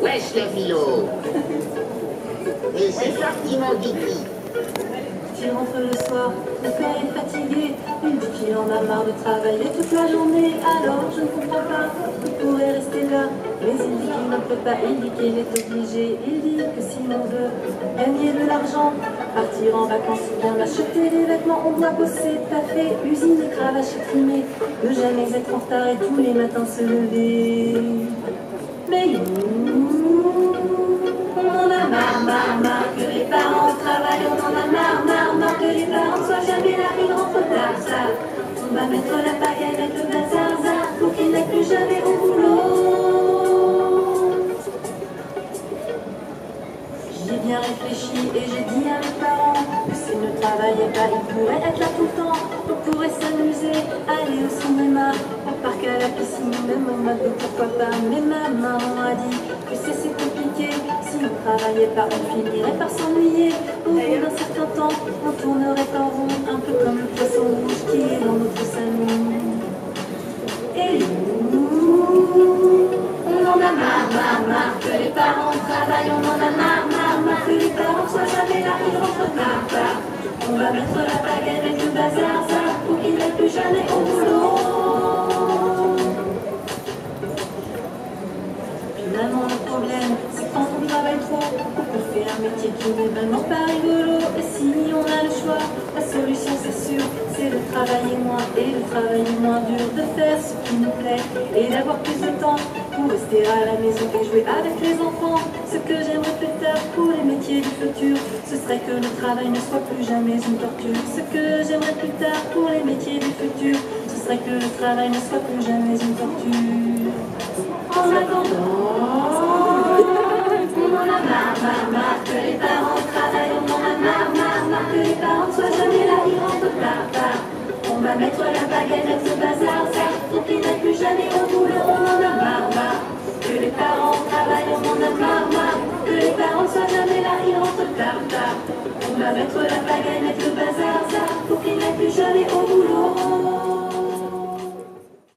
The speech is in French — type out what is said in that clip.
Wesh les philo. Et c'est parti mon kiki. Il rentre le soir, le père est fatigué. Il dit qu'il en a marre de travailler toute la journée. Alors je ne comprends pas, il pourrait rester là. Mais il dit qu'il ne peut pas, il dit qu'il est obligé. Il dit que si l'on veut gagner de l'argent, partir en vacances ou bien acheter des vêtements, on doit bosser, taffer, usiner, cravacher, trimer, ne jamais être en retard et tous les matins se lever. Mais nous, on en a marre que les parents travaillent, on en a marre que les parents soient jamais là, ils rentrent tard. On va mettre la pagaille avec le bazar, pour qu'ils n'aient plus jamais au boulot. J'ai bien réfléchi et j'ai dit à mes parents que s'ils ne travaillaient pas, ils pourraient être là tout le temps. On pourrait s'amuser, aller au cinéma, au parc, à la piscine, même au McDo, pourquoi pas. Mais ma maman a dit que c'est compliqué. Si on ne travaillait pas, on finirait par s'ennuyer. Au bout d'un certain temps, on tournerait en rond, un peu comme le poisson rouge qui est dans notre salon. Et nous, on en a marre que les parents travaillent, on en a marre que les parents soient jamais là, ils rentrent tard. On va mettre la pagaille avec le bazar, pour qu'ils n'aient plus jamais au boulot. Finalement le problème, c'est quand on travaille trop, on fait un métier qui n'est vraiment pas rigolo. Et si on a le choix, la solution c'est sûr, c'est de travailler moins et de travailler moins dur, de faire ce qui nous plaît et d'avoir plus de temps pour rester à la maison et jouer avec les enfants. Ce que j'aimerais plus tard pour les métiers du futur, ce serait que le travail ne soit plus jamais une torture. Ce que j'aimerais plus tard pour les métiers du futur, ce serait que le travail ne soit plus jamais une torture. En attendant, on en a marre que les parents travaillent, on en a marre que les parents soient jamais là, ils rentrent tard. On va mettre la baguette avec ce bazar, pour qu'ils n'aient plus jamais au boulot. On en a marre que les parents travaillent, on en a marre que les parents soient jamais là, ils rentrent tard. On va mettre la baguette avec le bazar, pour qu'ils n'aient plus jamais au boulot.